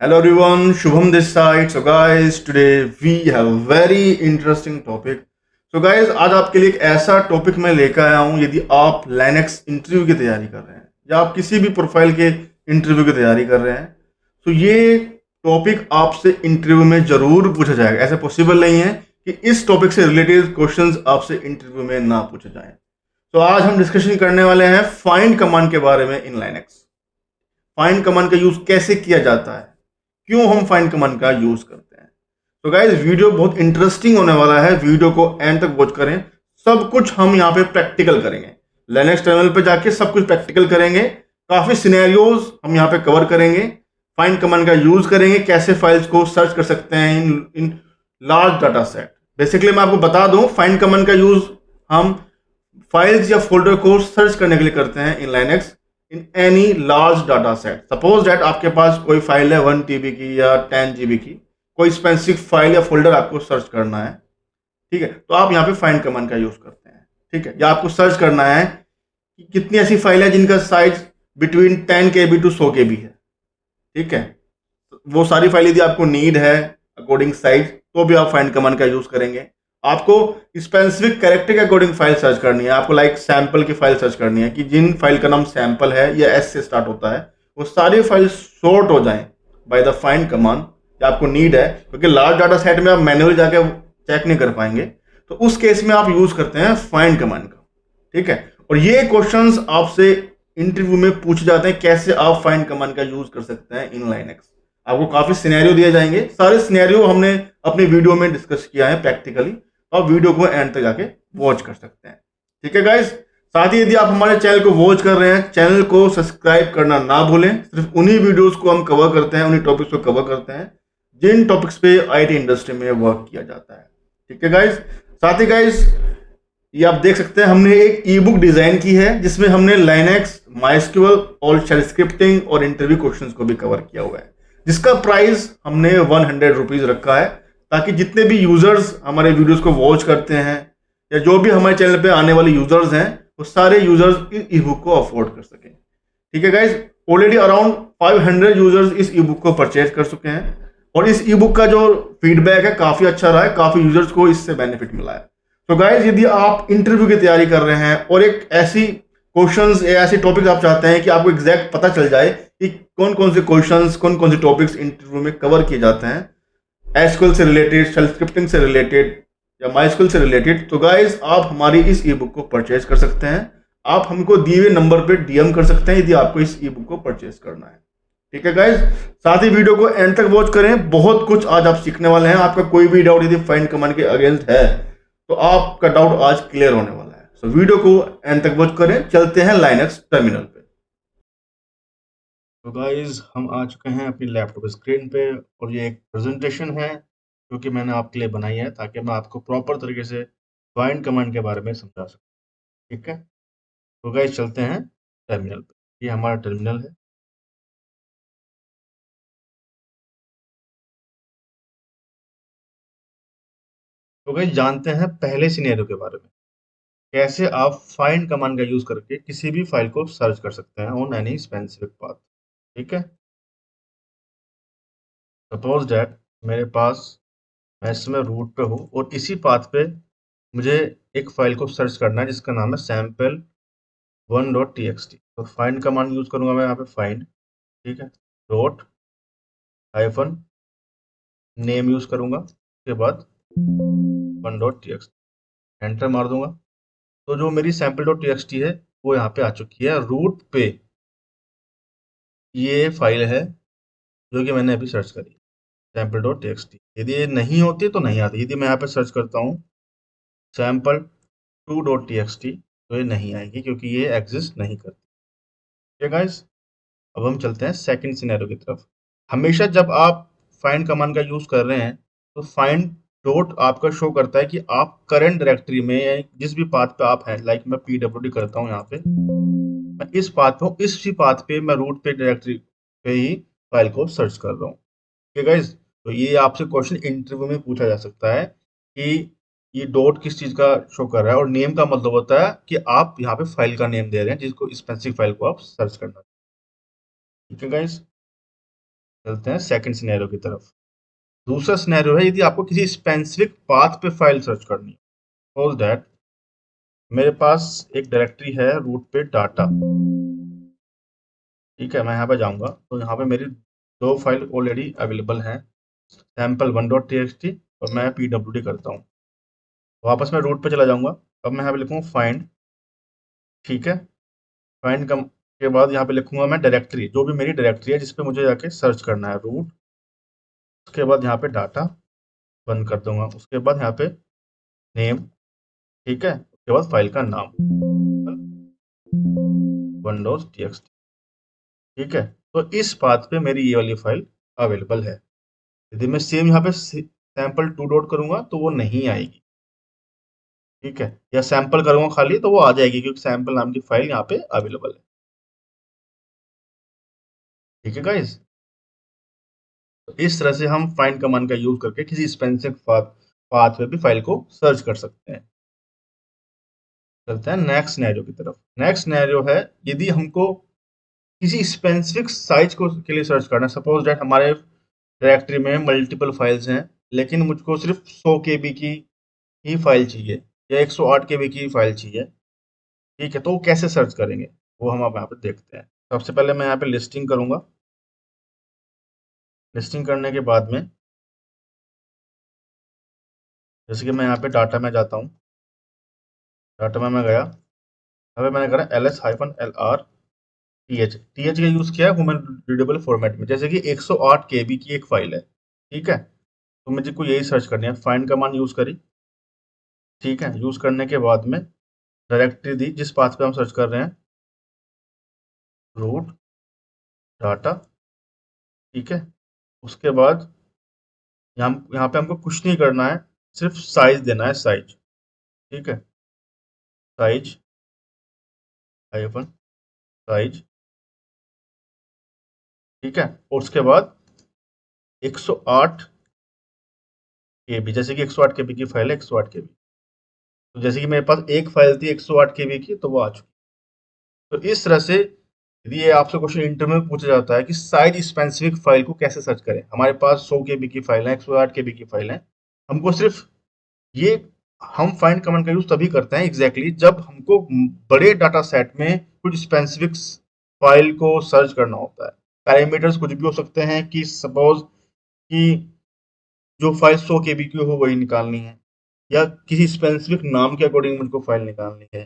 Hello everyone, Shubham this side. So guys, today we have a very interesting topic. So guys, आज आपके लिए एक ऐसा topic मैं लेकर आया हूँ। यदि आप लाइनेक्स इंटरव्यू की तैयारी कर रहे हैं या आप किसी भी प्रोफाइल के इंटरव्यू की तैयारी कर रहे हैं, तो ये टॉपिक आपसे इंटरव्यू में जरूर पूछा जाएगा। ऐसा पॉसिबल नहीं है कि इस टॉपिक से रिलेटेड क्वेश्चंस आपसे इंटरव्यू में ना पूछे जाएं। तो आज हम डिस्कशन करने वाले हैं फाइंड कमांड के बारे में इन लाइनेक्स। फाइंड कमांड का यूज कैसे किया जाता है, क्यों हम फाइंड कमांड का यूज करते हैं। तो गाइस, वीडियो बहुत इंटरेस्टिंग होने वाला है। वीडियो को एंड तक वॉच करें। सब कुछ हम यहाँ पे प्रैक्टिकल करेंगे। लिनक्स टर्मिनल पे जाके सब कुछ प्रैक्टिकल करेंगे। काफी सिनेरियोज हम यहाँ पे कवर करेंगे। फाइंड कमांड का यूज करेंगे, कैसे फाइल्स को सर्च कर सकते हैं in large data set. Basically मैं आपको बता दूं, फाइंड कमांड का यूज हम फाइल्स या फोल्डर को सर्च करने के लिए करते हैं in Linux in any large data set. Suppose that आपके पास कोई फाइल है 1 TB की या 10 GB की, कोई स्पेसिफिक फाइल या फोल्डर आपको सर्च करना है, ठीक है, तो आप यहाँ पे फाइंड कमांड का यूज करते हैं, ठीक है। या आपको सर्च करना है कि कितनी ऐसी फाइल है जिनका size between 10 KB to 100 KB है, ठीक है। वो सारी फाइल यदि आपको नीड है अकॉर्डिंग साइज, तो भी आप फाइंड कमांड का यूज करेंगे। आपको स्पेसिफिक कैरेक्टर के अकॉर्डिंग फाइल सर्च करनी है। आपको लाइक सैंपल की फाइल सर्च करनी है कि जिन फाइल का नाम सैंपल है या एस से स्टार्ट होता है, वो सारी फाइल सॉर्ट हो जाएं बाय द फाइंड कमांड। या आपको नीड है, क्योंकि लार्ज डाटा सेट में आप मैन्युअली जाके चेक नहीं कर पाएंगे, तो उस केस में आप यूज करते हैं फाइंड कमांड का, ठीक है। और ये क्वेश्चंस आपसे इंटरव्यू में पूछे जाते हैं, कैसे आप फाइंड कमांड का यूज कर सकते हैं इन लाइनेक्स। आपको काफी सिनेरियो दिए जाएंगे। सारे सिनेरियो हमने अपनी वीडियो में डिस्कस किया है प्रैक्टिकली। आप वीडियो को एंड तक जाके वॉच कर सकते हैं, ठीक है गाइस। साथ ही यदि आप हमारे चैनल को वॉच कर रहे हैं, चैनल को सब्सक्राइब करना ना भूलें। सिर्फ उन्हीं वीडियोस को हम कवर करते हैं, उन्हीं टॉपिक्स को कवर करते हैं जिन टॉपिक्स पे आईटी इंडस्ट्री में वर्क किया जाता है, ठीक है गाइस। साथ ही गाइस, ये आप देख सकते हैं, हमने एक ई बुक डिजाइन की है जिसमें हमने लाइनेक्स, माइस्क्यूएल और शेल स्क्रिप्टिंग और इंटरव्यू क्वेश्चंस को भी कवर किया हुआ है, जिसका प्राइस हमने 100 रुपीज रखा है, ताकि जितने भी यूजर्स हमारे वीडियोस को वॉच करते हैं या जो भी हमारे चैनल पे आने वाले यूजर्स हैं, वो सारे यूजर्स इस ई बुक को अफोर्ड कर सकें, ठीक है गाइज। ऑलरेडी अराउंड 500 यूजर्स इस ई बुक को परचेज कर चुके हैं और इस ई बुक का जो फीडबैक है काफी अच्छा रहा है। काफी यूजर्स को इससे बेनिफिट मिला है। तो गाइज, यदि आप इंटरव्यू की तैयारी कर रहे हैं और एक ऐसी क्वेश्चंस या ऐसे टॉपिक्स आप चाहते हैं कि आपको एग्जैक्ट पता चल जाए कि कौन कौन से क्वेश्चंस, कौन कौन से टॉपिक्स इंटरव्यू में कवर किए जाते हैं, एसक्यूएल से रिलेटेड, शेल स्क्रिप्टिंग से रिलेटेड या माइस्क्यूएल से रिलेटेड, तो गाइज आप हमारी इस ई बुक को परचेज कर सकते हैं। आप हमको दिए हुए नंबर पे डीएम कर सकते हैं यदि आपको इस ई बुक को परचेज करना है, ठीक है गाइज। साथ ही वीडियो को एंड तक वॉच करें। बहुत कुछ आज आप सीखने वाले हैं। आपका कोई भी डाउट यदि फाइंड कमांड के अगेंस्ट है, तो आपका डाउट आज क्लियर होने वाला है। सो वीडियो को एंड तक वॉच करें। चलते हैं लाइनेक्स टर्मिनल पे। तो गाइज, हम आ चुके हैं अपनी लैपटॉप स्क्रीन पे और ये एक प्रेजेंटेशन है जो कि मैंने आपके लिए बनाई है ताकि मैं आपको प्रॉपर तरीके से फाइंड कमांड के बारे में समझा सकूं, ठीक है। तो गाइज, चलते हैं टर्मिनल पे। ये हमारा टर्मिनल है। तो गाइज, जानते हैं पहले सिनेरियो के बारे में, कैसे आप फाइंड कमांड का यूज करके किसी भी फाइल को सर्च कर सकते हैं ऑन एनी स्पेसिफिक पाथ, ठीक है। सपोज दैट मेरे पास, मैं इस समय रूट पे हूँ और इसी पाथ पे मुझे एक फाइल को सर्च करना है जिसका नाम है sample1.txt। तो फाइंड कमांड यूज करूंगा मैं यहाँ पे फाइंड, ठीक है, डॉट हाइफन नेम यूज करूंगा, उसके बाद 1.txt एंटर मार दूंगा। तो जो मेरी sample.txt है वो यहाँ पे आ चुकी है। रूट पे ये फाइल है जो कि मैंने अभी सर्च करी, sample.txt। यदि ये नहीं होती तो नहीं आती। यदि मैं यहाँ पे सर्च करता हूँ sample2.txt, तो ये नहीं आएगी क्योंकि ये एग्जिस्ट नहीं करती, ठीक है गाइस। अब हम चलते हैं सेकंड सिनेरियो की तरफ। हमेशा जब आप फाइंड कमांड का यूज कर रहे हैं, तो फाइंड डॉट आपका शो करता है कि आप करंट डायरेक्टरी में या जिस भी पाथ पे आप हैं, लाइक मैं pwd करता हूँ यहाँ पे, मैं इस पाथ पे हूँ, इसी पाथ पे मैं रूट पे डायरेक्टरी पे ही फाइल को सर्च कर रहा हूँ, ठीक है गाइस। तो ये आपसे क्वेश्चन इंटरव्यू में पूछा जा सकता है कि ये डॉट किस चीज का शो कर रहा है, और नेम का मतलब होता है कि आप यहाँ पे फाइल का नेम दे रहे हैं जिसको स्पेसिफिक फाइल को आप सर्च करना, ठीक है गाइस। चलते हैं सेकंड सिनेरियो की तरफ। दूसरा सिनेरियो है, यदि आपको किसी स्पेसिफिक पाथ पे फाइल सर्च करनी है। सपोज दैट मेरे पास एक डायरेक्टरी है रूट पे डाटा, ठीक है। मैं यहाँ पे जाऊंगा तो यहाँ पे मेरी दो फाइल ऑलरेडी अवेलेबल हैं, sample one dot T x T और मैं PWD करता हूँ। वापस मैं रूट पे चला जाऊंगा। अब मैं यहाँ पे लिखूंगा फाइंड, ठीक है। फाइंड कम के बाद यहाँ पे लिखूंगा मैं डायरेक्टरी, जो भी मेरी डायरेक्टरी है जिसपे मुझे जाके सर्च करना है, रूट। उसके बाद यहाँ पे डाटा बंद कर दूंगा। उसके बाद यहाँ पे नेम, ठीक है। उसके बाद फाइल का नाम विंडोज टीएक्सटी, ठीक है। तो इस पाथ पे मेरी ये वाली फाइल अवेलेबल है। यदि मैं सेम यहाँ पे सैम्पल टू डॉट करूंगा तो वो नहीं आएगी, ठीक है। या सैंपल करूंगा खाली तो वो आ जाएगी, क्योंकि सैंपल नाम की फाइल यहाँ पे अवेलेबल है, ठीक है गाइस। तो इस तरह से हम फाइंड कमांड का यूज करके किसी स्पेसिफिक पाथ पे भी फाइल को सर्च कर सकते हैं। चलते हैं नेक्स्ट सिनेरियो की तरफ। नेक्स्ट सिनेरियो है, यदि हमको किसी स्पेसिफिक साइज को के लिए सर्च करना है। सपोज दैट हमारे डायरेक्टरी में मल्टीपल फाइल्स हैं, लेकिन मुझको सिर्फ 100 KB की ही फाइल चाहिए या 108 KB की फाइल चाहिए, ठीक है। तो वो कैसे सर्च करेंगे, वो हम अब यहाँ पे देखते हैं। सबसे पहले मैं यहाँ पे लिस्टिंग करूंगा। लिस्टिंग करने के बाद में जैसे कि मैं यहाँ पे डाटा में जाता हूँ, डाटा में मैं गया। अभी मैंने करा LS-LR TH का यूज़ किया है वुमेन रीडेबल फॉर्मेट में, जैसे कि 108 KB की एक फाइल है, ठीक है। तो मुझे को यही सर्च करनी है, फाइंड कमांड यूज़ करी, ठीक है। यूज़ करने के बाद में डायरेक्टरी दी जिस पाथ पे हम सर्च कर रहे हैं, रूट डाटा, ठीक है। उसके बाद यहाँ पे हमको कुछ नहीं करना है, सिर्फ साइज देना है, साइज, ठीक है। साइज हाइफन साइज, ठीक है। और उसके बाद 108 KB, जैसे कि 108 KB की फाइल है, 108 KB। तो जैसे कि मेरे पास एक फाइल थी 108 KB की, तो वो आ चुकी। तो इस तरह से यदि ये आपसे क्वेश्चन इंटरव्यू में पूछा जाता है कि साइज स्पेसिफिक फाइल को कैसे सर्च करें, हमारे पास 100 KB की फाइल है, 108 KB की फाइल है, हमको सिर्फ ये हम फाइंड कमांड का यूज तभी करते हैं एग्जैक्टली जब हमको बड़े डाटा सेट में कुछ स्पेसिफिक फाइल को सर्च करना होता है। पैरामीटर्स कुछ भी हो सकते हैं, कि सपोज कि जो फाइल 100 KB की हो वही निकालनी है, या किसी स्पेसिफिक नाम के अकॉर्डिंग मुझको फाइल निकालनी है,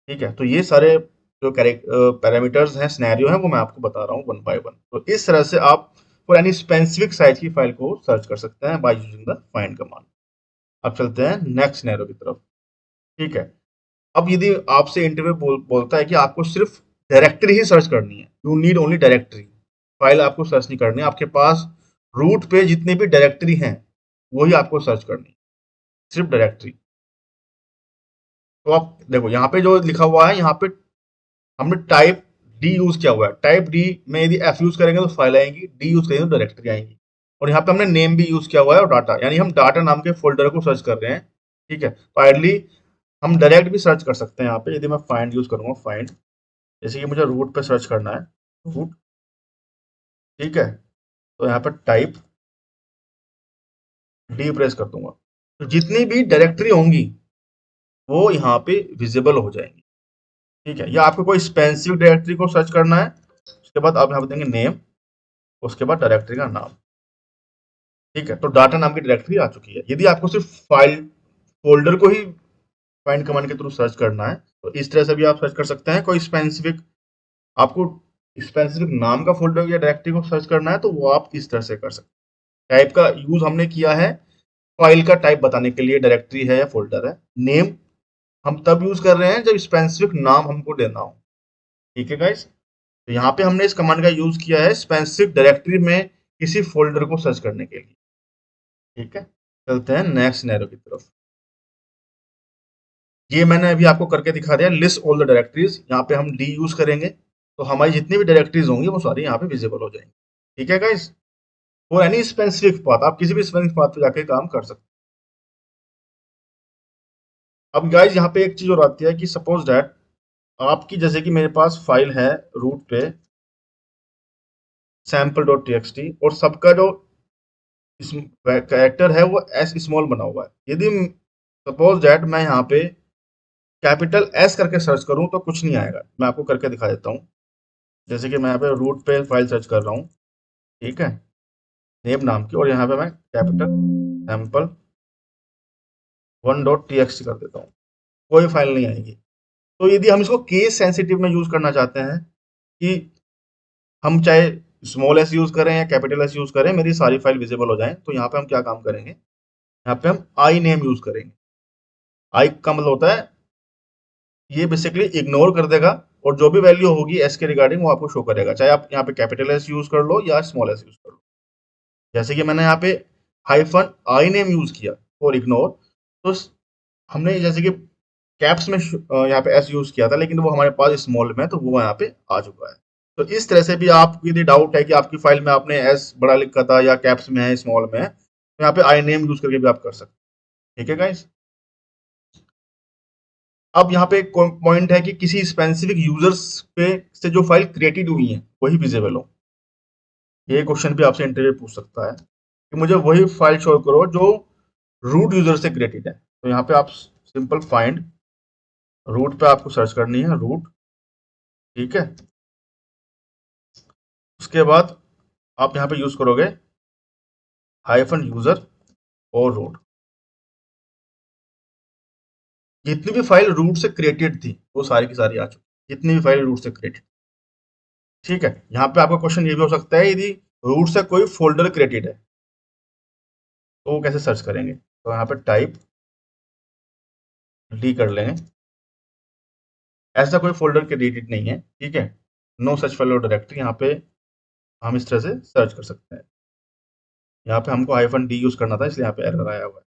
ठीक है। तो ये सारे जो पैरामीटर्स हैं, सिनेरियो हैं, वो मैं आपको बता रहा हूँ वन बाय वन। तो इस तरह से आप फॉर एनी स्पेसिफिक साइज की फाइल को सर्च कर सकते हैं by using the find command. अब चलते हैं नेक्स्ट सिनेरियो की तरफ, ठीक है। अब यदि आपसे इंटरव्यू बोलता है कि आपको सिर्फ डायरेक्टरी ही सर्च करनी है, you need only directory, file आपको सर्च नहीं करनी है, आपके पास रूट पे जितने भी डायरेक्टरी हैं वही आपको सर्च करनी है, सिर्फ डायरेक्टरी। तो आप देखो यहाँ पे जो लिखा हुआ है, यहाँ पे हमने टाइप डी यूज किया हुआ है। टाइप डी में यदि एफ यूज करेंगे तो फाइल आएंगी, डी यूज करेंगे तो डायरेक्टरी आएंगी। और यहाँ पे हमने नेम भी यूज किया हुआ है और डाटा, यानी हम डाटा नाम के फोल्डर को सर्च कर रहे हैं, ठीक है। तो आइडली हम डायरेक्ट भी सर्च कर सकते हैं। यहाँ पे यदि मैं फाइंड यूज करूंगा, फाइंड, जैसे कि मुझे रूट पे सर्च करना है, रूट, ठीक है। तो यहाँ पे टाइप डी प्रेस कर दूंगा, तो जितनी भी डायरेक्टरी होंगी वो यहाँ पे विजिबल हो जाएंगी, ठीक है। या आपको कोई स्पेसिफिक डायरेक्टरी को सर्च करना है, उसके बाद आप यहाँ पे देंगे नेम, उसके बाद डायरेक्टरी का नाम, ठीक है। तो डाटा नाम की डायरेक्टरी आ चुकी है। यदि आपको सिर्फ फाइल फोल्डर को ही फाइंड कमांड के थ्रू सर्च करना है तो इस तरह से भी आप सर्च कर सकते हैं। कोई स्पेसिफिक आपको स्पेसिफिक नाम का फोल्डर या डायरेक्टरी को सर्च करना है तो वो आप इस तरह से कर सकते हैं। टाइप का यूज हमने किया है फाइल का टाइप बताने के लिए, डायरेक्टरी है या फोल्डर है। नेम हम तब यूज कर रहे हैं जब स्पेसिफिक नाम हमको देना हो, ठीक है गाइस। तो यहाँ पे हमने इस कमांड का यूज किया है स्पेसिफिक डायरेक्टरी में किसी फोल्डर को सर्च करने के लिए, ठीक है। चलते हैं नेक्स्ट सिनेरियो की तरफ। ये मैंने अभी आपको करके दिखा दिया, लिस्ट ऑल द डायरेक्टरीज। यहाँ पे हम डी यूज करेंगे तो हमारी जितनी भी डायरेक्टरीज होंगी वो सारी यहाँ पे विजिबल हो जाएंगी, ठीक है guys. For any specific path, आप किसी भी स्पेसिफिक पाथ पे जाके काम कर सकते हैं। अब गाइस यहाँ पे एक चीज और आती है कि सपोज दैट आपकी, जैसे कि मेरे पास फाइल है रूट पे सैम्पल डॉट टी और सबका जो कैरेक्टर है वो एस स्मॉल बना हुआ है। यदि सपोज दैट मैं यहाँ पे कैपिटल एस करके सर्च करूँ तो कुछ नहीं आएगा। मैं आपको करके दिखा देता हूँ। जैसे कि मैं यहाँ पे रूट पे फाइल सर्च कर रहा हूँ, ठीक है, नेम नाम की, और यहाँ पे मैं कैपिटल सैम्पल 1.txt कर देता हूँ, कोई फाइल नहीं आएगी। तो यदि हम इसको केस सेंसिटिव में यूज करना चाहते हैं कि हम चाहे स्मॉल एस यूज करें या कैपिटल एस यूज करें, मेरी सारी फाइल विजिबल हो जाए, तो यहाँ पे हम क्या काम करेंगे, यहाँ पे हम आई नेम यूज करेंगे। आई का मतलब होता है ये बेसिकली इग्नोर कर देगा और जो भी वैल्यू होगी एस के रिगार्डिंग वो आपको शो करेगा, चाहे आप यहाँ पे कैपिटल एस यूज कर लो या स्मॉल एस यूज कर लो। जैसे कि मैंने यहाँ पे हाइफन आई नेम यूज किया और इग्नोर, तो हमने जैसे कि कैप्स में यहाँ पे एस यूज किया था, लेकिन वो हमारे पास स्मॉल में है, तो वो यहाँ पे आ चुका है। तो इस तरह से भी आपको यदि डाउट है कि आपकी फाइल में आपने एस बड़ा लिखा था या कैप्स में है स्मॉल में है, तो यहाँ पे आई नेम यूज करके भी आप कर सकते हैं। ठीक है गाइस। अब यहाँ पे एक पॉइंट है कि किसी स्पेसिफिक यूजर्स पे से जो फाइल क्रिएटेड हुई है वही विजिबल हो। ये क्वेश्चन भी आपसे इंटरव्यू पूछ सकता है कि मुझे वही फाइल शो करो जो रूट यूजर से क्रिएटेड है। तो यहाँ पे आप सिंपल फाइंड रूट पे आपको सर्च करनी है, रूट, ठीक है। उसके बाद आप यहाँ पे यूज करोगे हाइफन यूजर और रूट। जितनी भी फाइल रूट से क्रिएटेड थी वो सारी की सारी आ चुकी, जितनी भी फाइल रूट से क्रिएटेड, ठीक है। यहाँ पे आपका क्वेश्चन ये भी हो सकता है यदि रूट से कोई फोल्डर क्रिएटेड है तो वो कैसे सर्च करेंगे, तो यहाँ पे टाइप डी कर लेंगे। ऐसा कोई फोल्डर क्रिएटेड नहीं है, ठीक है, नो सच फाइल और डायरेक्टरी। यहाँ पे हम इस तरह से सर्च कर सकते हैं। यहाँ पे हमको हाइफन डी यूज करना था, इसलिए यहाँ पे एरर आया हुआ है।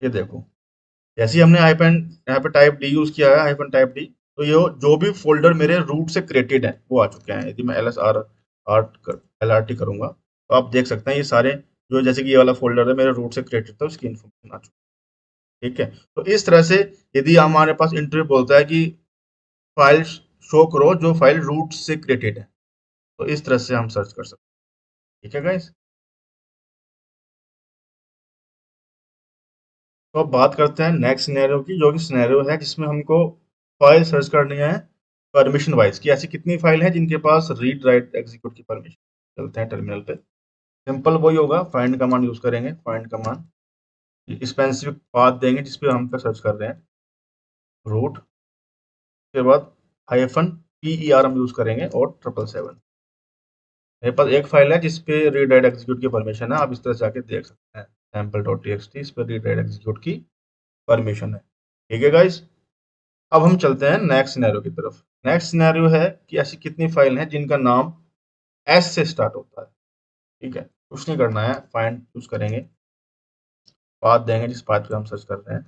ये देखो, जैसे ही हमने हाइफन यहाँ पे टाइप डी यूज किया है, हाइफन टाइप डी, तो ये जो भी फोल्डर मेरे रूट से क्रिएटेड है वो आ चुके हैं। यदि मैं L S R L R T करूंगा तो आप देख सकते हैं ये सारे, जो जैसे कि ये वाला फोल्डर है मेरे रूट से क्रिएटेड था, उसकी इन्फॉर्मेशन आ चुकी है। ठीक है, तो इस तरह से यदि हमारे पास इंटरव्यू बोलता है कि फाइल शो करो जो फाइल रूट से क्रिएटेड है, तो इस तरह से हम सर्च कर सकते हैं। ठीक है गाइस। तो अब बात करते हैं नेक्स्ट सिनेरियो की, जो कि सिनेरियो है जिसमें हमको फाइल सर्च करनी है परमिशन वाइज, कि ऐसी कितनी फाइल है जिनके पास रीड राइट एग्जीक्यूट की परमिशन। चलते हैं टर्मिनल पे। सिंपल वही होगा, फाइंड कमांड यूज करेंगे। फाइंड कमांड स्पेसिफिक पाथ देंगे जिस पे हम सर्च कर रहे हैं, रूट, के बाद हाइफन PER हम यूज करेंगे और 777। मेरे पास एक फाइल है जिसपे रीड राइट एग्जीक्यूट की परमिशन है, आप इस तरह से जाके देख सकते हैं, सैम्पल डॉट टी इस पर रीड राइट एग्जीक्यूट की परमिशन है। ठीक है गाइस। अब हम चलते हैं नेक्स्ट सिनेरियो की तरफ। नेक्स्ट सिनेरियो है कि ऐसी कितनी फाइल हैं जिनका नाम एस से स्टार्ट होता है। ठीक है, कुछ नहीं करना है, फाइंड यूज करेंगे, पाथ देंगे जिस पाथ पे हम सर्च कर रहे हैं,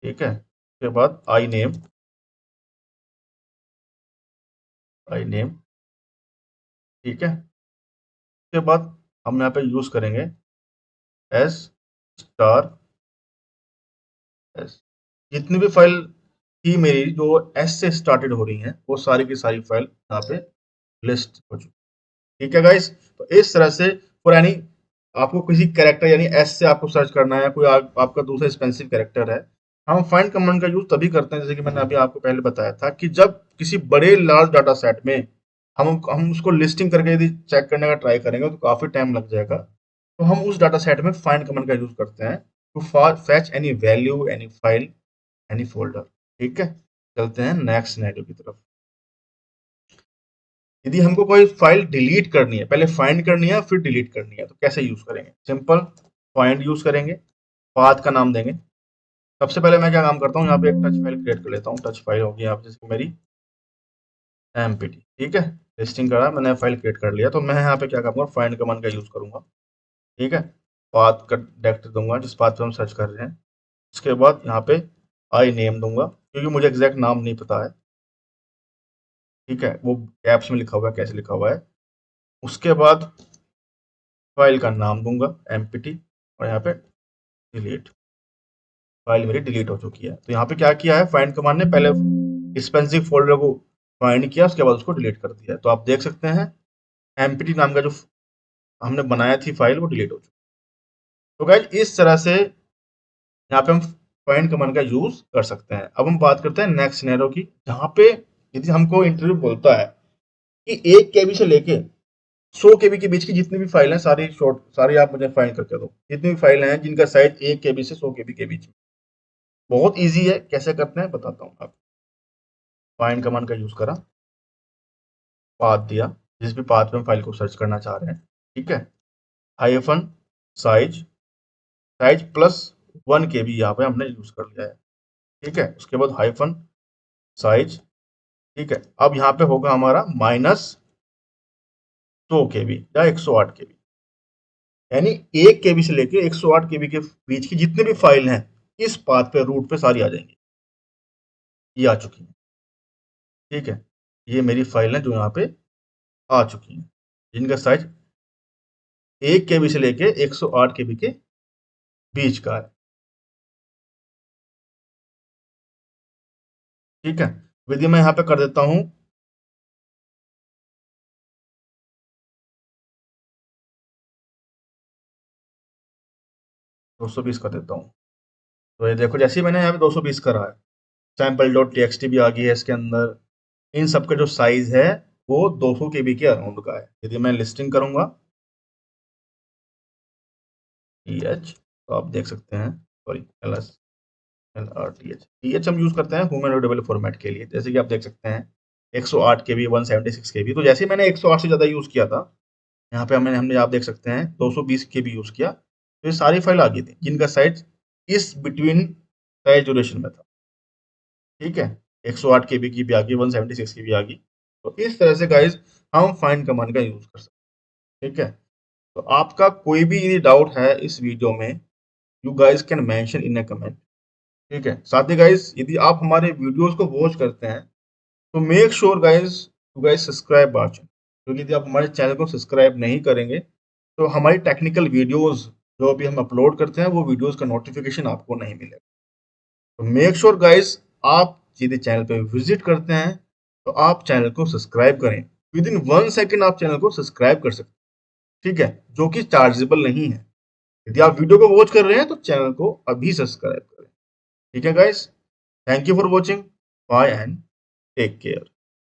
ठीक है। उसके बाद आई नेम, ठीक है। उसके बाद हम यहाँ पे यूज करेंगे एस स्टार एस। जितनी भी फाइल थी मेरी जो एस से स्टार्टेड हो रही हैं वो सारी की सारी फाइल यहाँ पे लिस्ट हो चुकी। ठीक है गाइस। तो इस तरह से फॉर एनी, आपको किसी कैरेक्टर यानी एस से आपको सर्च करना है, कोई आपका दूसरा एक्सपेंसिव कैरेक्टर है, हम फाइंड कमांड का यूज तभी करते हैं, जैसे कि मैंने अभी आपको पहले बताया था, कि जब किसी बड़े लार्ज डाटा सेट में हम उसको लिस्टिंग करके यदि चेक करने का ट्राई करेंगे तो काफी टाइम लग जाएगा। तो हम उस डाटा सेट में फाइंड कमांड का यूज करते हैं to fetch any value, any file, any folder. ठीक है, चलते हैं नेक्स्ट सिनेरियो की तरफ। यदि हमको कोई फाइल डिलीट करनी है, पहले फाइंड करनी है फिर डिलीट करनी है, तो कैसे यूज करेंगे? सिंपल फाइंड यूज करेंगे, पाथ का नाम देंगे। सबसे पहले मैं क्या काम करता हूँ, यहाँ पे एक टच फाइल क्रिएट कर लेता हूँ। टच फाइल होगी यहाँ पे जैसे मेरी एमपीटी, ठीक है, लिस्टिंग करा, मैंने फाइल क्रिएट कर लिया। तो मैं यहाँ पे क्या करूँगा, फाइंड कमांड का यूज करूंगा, ठीक है। पाथ का डायरेक्टरी दूंगा जिस पाथ पे हम सर्च कर रहे हैं। उसके बाद यहाँ पे आई नेम दूंगा, क्योंकि मुझे एग्जैक्ट नाम नहीं पता है, ठीक है, वो कैप्स में लिखा हुआ है, कैसे लिखा हुआ है। उसके बाद फाइल का नाम दूंगा एमपीटी, और यहाँ पे डिलीट। फाइल मेरी डिलीट हो चुकी है। तो यहाँ पे क्या किया है फाइंड कमांड ने, पहले एक्सपेंसिव फोल्डर को फाइंड किया, उसके बाद उसको डिलीट कर दिया। तो आप देख सकते हैं एम्प्टी नाम का जो हमने बनाया थी फाइल वो डिलीट हो चुकी। तो गाइस इस तरह से यहाँ पे हम फाइंड कमांड का यूज कर सकते हैं। अब हम बात करते हैं नेक्स्ट सिनेरियो की, जहाँ पे यदि हमको इंटरव्यू बोलता है कि 1 केबी से लेके 100 केबी के बीच की जितनी भी फाइल हैं सारी आप मुझे फाइंड करके दो। जितनी भी फाइल हैं जिनका साइज 1 केबी से 100 केबी के बीच में। बहुत इजी है, कैसे करते हैं बताता हूँ आपको। फाइंड कमांड का यूज करा, पाथ दिया, जिस भी पाथ में हम फाइल को सर्च करना चाह रहे हैं, ठीक है, हाइफन साइज, साइज प्लस 1 केबी यहाँ पे हमने यूज कर लिया है, ठीक है। उसके बाद हाइफन साइज, ठीक है। अब यहाँ पे होगा हमारा माइनस 100 केबी या 108 केबी, यानी 1 केबी से लेके 108 केबी के बीच की जितने भी फाइल हैं इस पाथ पे, रूट पे सारी आ जाएंगी। ये आ चुकी है, ठीक है। ये मेरी फाइल है जो यहाँ पे आ चुकी है, जिनका साइज 1 केबी से लेके 108 केबी के बीच का है, ठीक है। विधि मैं यहाँ पे कर देता हूँ 220 कर देता हूँ। तो ये देखो, जैसे ही मैंने यहाँ पे 220 करा है, सैम्पल डॉट टीएक्सटी भी आ गई है इसके अंदर। इन सब का जो साइज है वो 200 केबी के अराउंड का है। यदि मैं लिस्टिंग करूंगा तो आप देख सकते हैं, सॉरी LRTH हम यूज करते हैं ह्यूमन रीडेबल फॉर्मेट के लिए। जैसे कि आप देख सकते हैं 108 केबी, 176 केबी। तो जैसे मैंने 108 से ज्यादा यूज किया था, यहाँ पे हमने आप देख सकते हैं 220 केबी यूज किया, तो ये सारी फाइल आ गई थी जिनका साइज इस बिटवीन साइज ड्यूरेशन में था, ठीक है। 108 केबी की भी आ गई, 176 की भी आ गई। तो इस तरह से गाइज हम फाइंड कमांड का यूज कर सकते हैं, ठीक है। तो आपका कोई भी यदि डाउट है इस वीडियो में, you guys can mention in a comment, ठीक है। साथ ही गाइज यदि आप हमारे वीडियोस को वॉच करते हैं तो make sure guys to guys subscribe our channel, क्योंकि यदि आप हमारे चैनल को सब्सक्राइब नहीं करेंगे तो हमारी टेक्निकल वीडियोस जो भी हम अपलोड करते हैं वो वीडियोस का नोटिफिकेशन आपको नहीं मिलेगा। तो मेक श्योर गाइज आप यदि चैनल पे विजिट करते हैं तो आप चैनल को सब्सक्राइब करें। विद इन 1 सेकेंड आप चैनल को सब्सक्राइब कर सकते हैं, ठीक है, जो कि चार्जेबल नहीं है। यदि आप वीडियो को वॉच कर रहे हैं तो चैनल को अभी सब्सक्राइब करें, ठीक है guys. Thank you for watching, bye and take care.